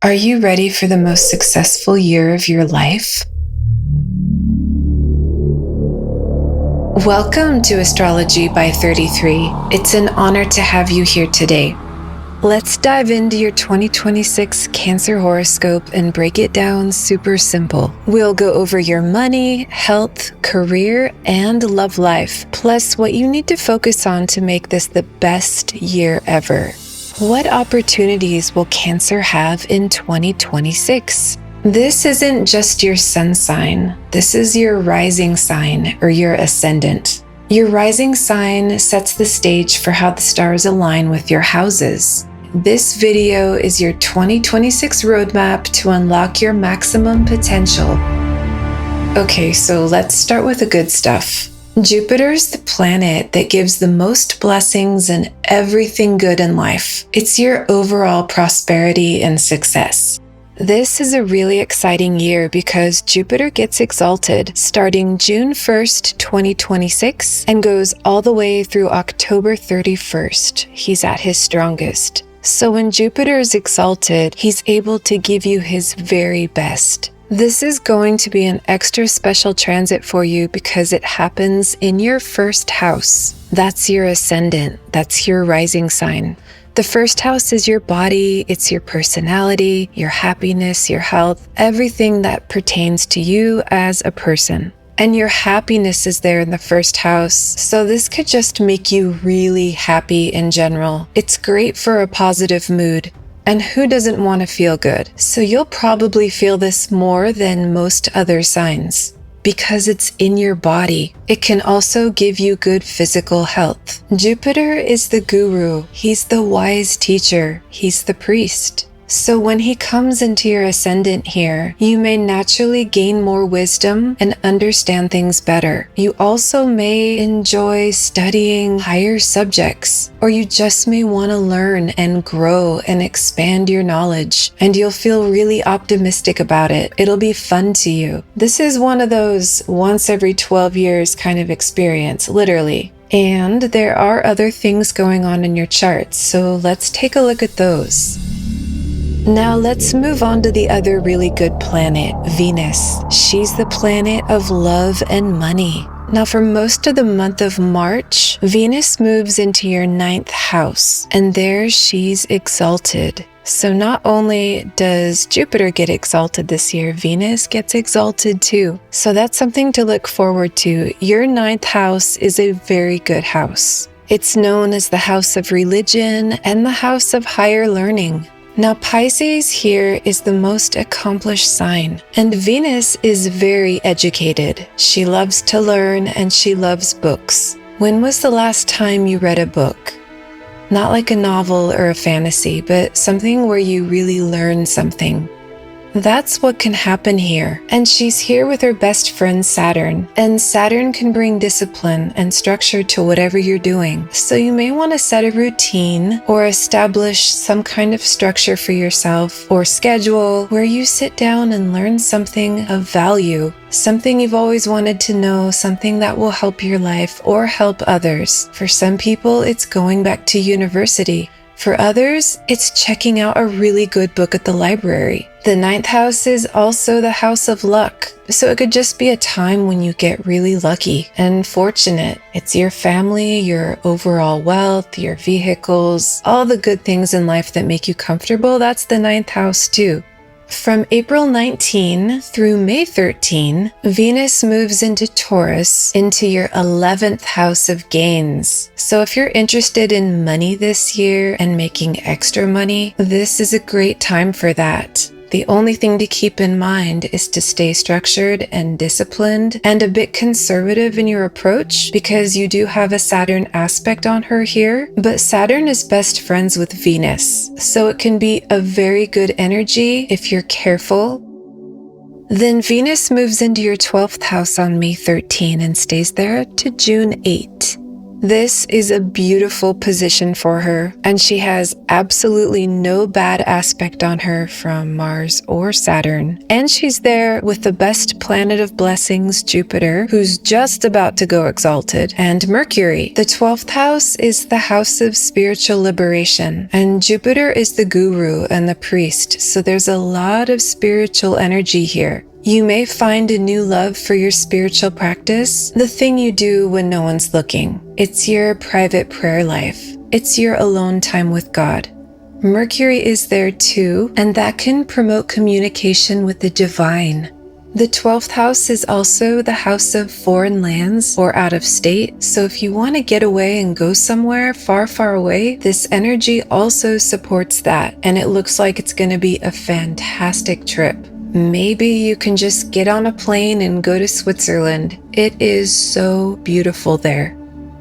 Are you ready for the most successful year of your life? Welcome to Astrology by 33. It's an honor to have you here today. Let's dive into your 2026 Cancer horoscope and break it down super simple. We'll go over your money, health, career, and love life, plus what you need to focus on to make this the best year ever. What opportunities will Cancer have in 2026? This isn't just your sun sign. This is your rising sign or your ascendant. Your rising sign sets the stage for how the stars align with your houses. This video is your 2026 roadmap to unlock your maximum potential. Okay, so let's start with the good stuff. Jupiter's the planet that gives the most blessings and everything good in life. It's your overall prosperity and success. This is a really exciting year because Jupiter gets exalted starting June 1st, 2026 and goes all the way through October 31st. He's at his strongest. So when Jupiter is exalted, he's able to give you his very best. This is going to be an extra special transit for you because it happens in your first house. That's your ascendant. That's your rising sign. The first house is your body, it's your personality, your happiness, your health, everything that pertains to you as a person. And your happiness is there in the first house, so this could just make you really happy in general. It's great for a positive mood. And who doesn't want to feel good? So you'll probably feel this more than most other signs because it's in your body. It can also give you good physical health. Jupiter is the guru. He's the wise teacher. He's the priest. So when he comes into your ascendant here, you may naturally gain more wisdom and understand things better. You also may enjoy studying higher subjects, or you just may want to learn and grow and expand your knowledge, and you'll feel really optimistic about it. It'll be fun to you. This is one of those once every 12 years kind of experience, literally. And there are other things going on in your chart, so let's take a look at those. Now let's move on to the other really good planet, Venus. She's the planet of love and money. Now for most of the month of March, Venus moves into your 9th house, and there she's exalted. So not only does Jupiter get exalted this year, Venus gets exalted too. So that's something to look forward to. Your 9th house is a very good house. It's known as the house of religion and the house of higher learning. Now Pisces here is the most accomplished sign, and Venus is very educated. She loves to learn and she loves books. When was the last time you read a book? Not like a novel or a fantasy, but something where you really learn something. That's what can happen here. And she's here with her best friend Saturn. And Saturn can bring discipline and structure to whatever you're doing. So you may want to set a routine or establish some kind of structure for yourself or schedule where you sit down and learn something of value. Something you've always wanted to know, something that will help your life or help others. For some people, it's going back to university. For others, it's checking out a really good book at the library. The 9th house is also the house of luck, so it could just be a time when you get really lucky and fortunate. It's your family, your overall wealth, your vehicles, all the good things in life that make you comfortable. That's the 9th house too. From April 19 through May 13, Venus moves into Taurus into your 11th house of gains. So if you're interested in money this year and making extra money, this is a great time for that. The only thing to keep in mind is to stay structured and disciplined and a bit conservative in your approach because you do have a Saturn aspect on her here, but Saturn is best friends with Venus, so it can be a very good energy if you're careful. Then Venus moves into your 12th house on May 13 and stays there to June 8. This is a beautiful position for her, and she has absolutely no bad aspect on her from Mars or Saturn. And she's there with the best planet of blessings, Jupiter, who's just about to go exalted, and Mercury. The 12th house is the house of spiritual liberation, and Jupiter is the guru and the priest, so there's a lot of spiritual energy here. You may find a new love for your spiritual practice, the thing you do when no one's looking. It's your private prayer life. It's your alone time with God. Mercury is there too, and that can promote communication with the divine. The 12th house is also the house of foreign lands or out of state, so if you want to get away and go somewhere far, far away, this energy also supports that, and it looks like it's going to be a fantastic trip. Maybe you can just get on a plane and go to Switzerland. It is so beautiful there.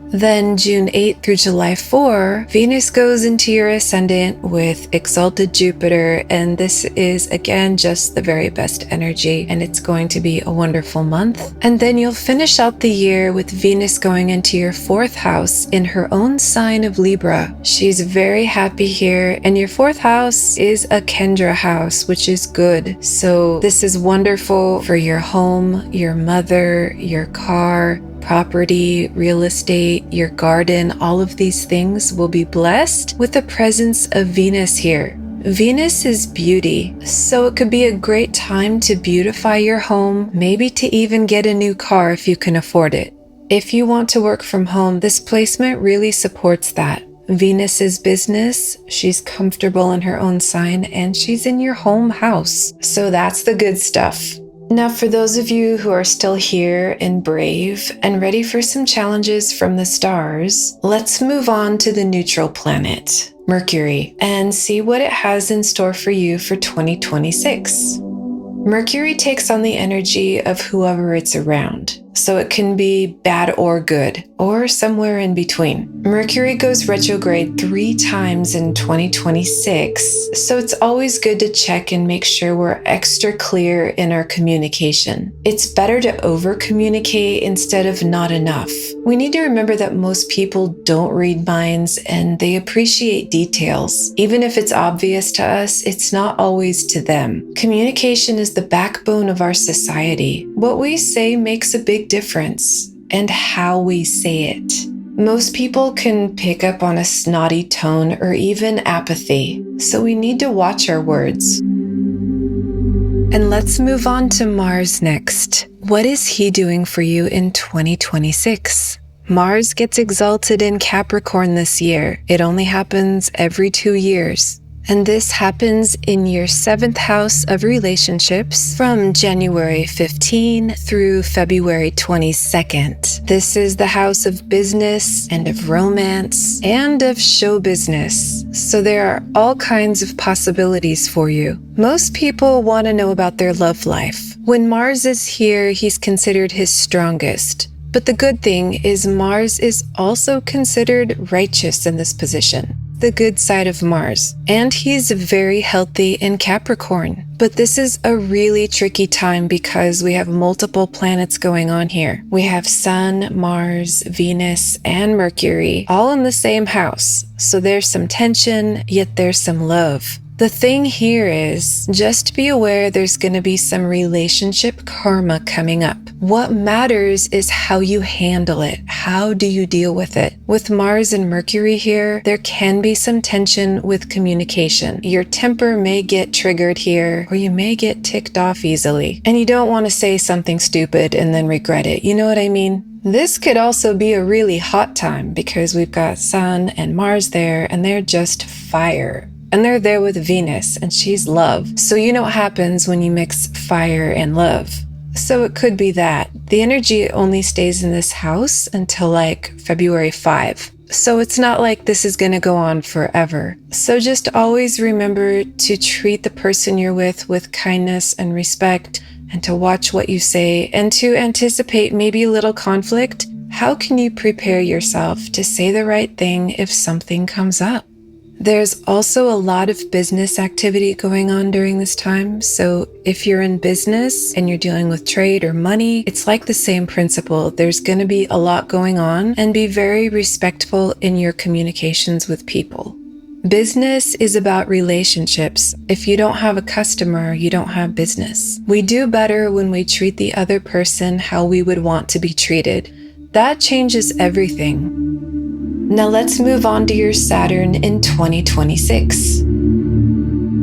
Then June 8 through July 4, Venus goes into your ascendant with exalted Jupiter, and this is again just the very best energy, and it's going to be a wonderful month. And then you'll finish out the year with Venus going into your 4th house in her own sign of Libra. She's very happy here, and your 4th house is a Kendra house, which is good. So this is wonderful for your home, your mother, your car, property, real estate, your garden. All of these things will be blessed with the presence of Venus here. Venus is beauty, so it could be a great time to beautify your home, maybe to even get a new car if you can afford it. If you want to work from home, this placement really supports that. Venus is business, she's comfortable in her own sign, and she's in your home house. So that's the good stuff. Now, for those of you who are still here and brave and ready for some challenges from the stars, let's move on to the neutral planet, Mercury, and see what it has in store for you for 2026. Mercury takes on the energy of whoever it's around, so it can be bad or good, or somewhere in between. Mercury goes retrograde 3 times in 2026, so it's always good to check and make sure we're extra clear in our communication. It's better to over-communicate instead of not enough. We need to remember that most people don't read minds and they appreciate details. Even if it's obvious to us, it's not always to them. Communication is the backbone of our society. What we say makes a big difference, and how we say it. Most people can pick up on a snotty tone or even apathy, so we need to watch our words. And let's move on to Mars next. What is he doing for you in 2026? Mars gets exalted in Capricorn this year. It only happens every 2 years. And this happens in your 7th house of relationships from January 15 through February 22nd. This is the house of business and of romance and of show business. So there are all kinds of possibilities for you. Most people want to know about their love life. When Mars is here, he's considered his strongest. But the good thing is Mars is also considered righteous in this position, the good side of Mars, and he's very healthy in Capricorn. But this is a really tricky time because we have multiple planets going on here. We have Sun, Mars, Venus, and Mercury all in the same house. So there's some tension, yet there's some love. The thing here is, just be aware there's going to be some relationship karma coming up. What matters is how you handle it. How do you deal with it? With Mars and Mercury here, there can be some tension with communication. Your temper may get triggered here, or you may get ticked off easily. And you don't want to say something stupid and then regret it. You know what I mean? This could also be a really hot time because we've got Sun and Mars there, and they're just fire. And they're there with Venus, and she's love. So you know what happens when you mix fire and love. So it could be that. The energy only stays in this house until like February 5. So it's not like this is going to go on forever. So just always remember to treat the person you're with kindness and respect, and to watch what you say, and to anticipate maybe a little conflict. How can you prepare yourself to say the right thing if something comes up? There's also a lot of business activity going on during this time, so if you're in business and you're dealing with trade or money, it's like the same principle. There's going to be a lot going on, and be very respectful in your communications with people. Business is about relationships. If you don't have a customer, you don't have business. We do better when we treat the other person how we would want to be treated. That changes everything. Now let's move on to your Saturn in 2026.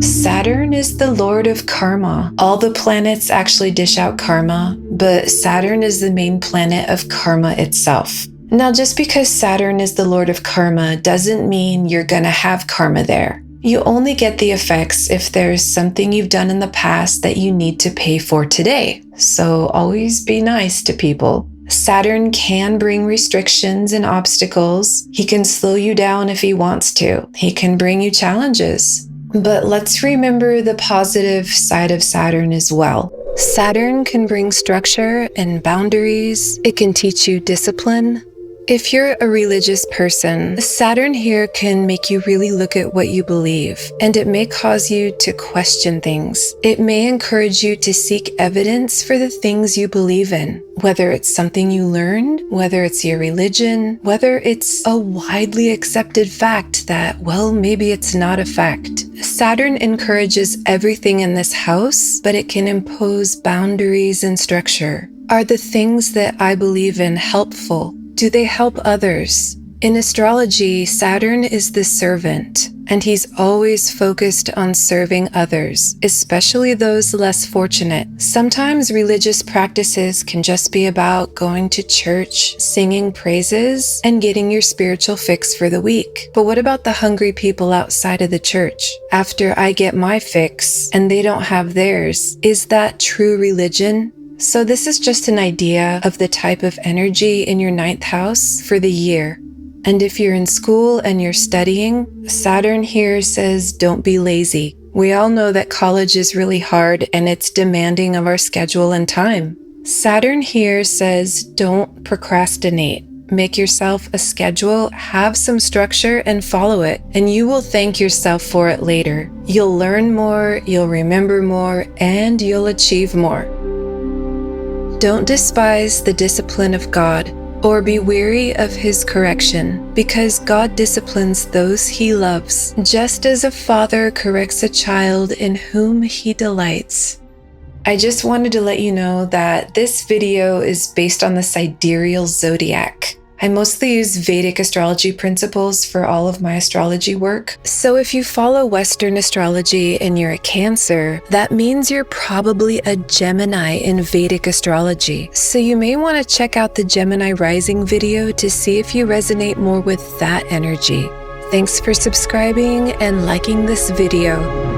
Saturn is the lord of karma. All the planets actually dish out karma, but Saturn is the main planet of karma itself. Now, just because Saturn is the lord of karma doesn't mean you're gonna have karma there. You only get the effects if there's something you've done in the past that you need to pay for today. So always be nice to people. Saturn can bring restrictions and obstacles. He can slow you down if he wants to. He can bring you challenges. But let's remember the positive side of Saturn as well. Saturn can bring structure and boundaries. It can teach you discipline. If you're a religious person, Saturn here can make you really look at what you believe, and it may cause you to question things. It may encourage you to seek evidence for the things you believe in, whether it's something you learned, whether it's your religion, whether it's a widely accepted fact that, well, maybe it's not a fact. Saturn encourages everything in this house, but it can impose boundaries and structure. Are the things that I believe in helpful? Do they help others? In astrology, Saturn is the servant, and he's always focused on serving others, especially those less fortunate. Sometimes religious practices can just be about going to church, singing praises, and getting your spiritual fix for the week. But what about the hungry people outside of the church? After I get my fix and they don't have theirs, is that true religion? So this is just an idea of the type of energy in your 9th house for the year. And if you're in school and you're studying, Saturn here says don't be lazy. We all know that college is really hard and it's demanding of our schedule and time. Saturn here says don't procrastinate. Make yourself a schedule, have some structure, and follow it, and you will thank yourself for it later. You'll learn more, you'll remember more, and you'll achieve more. Don't despise the discipline of God, or be weary of his correction, because God disciplines those he loves, just as a father corrects a child in whom he delights. I just wanted to let you know that this video is based on the sidereal zodiac. I mostly use Vedic astrology principles for all of my astrology work. So if you follow Western astrology and you're a Cancer, that means you're probably a Gemini in Vedic astrology. So you may want to check out the Gemini rising video to see if you resonate more with that energy. Thanks for subscribing and liking this video.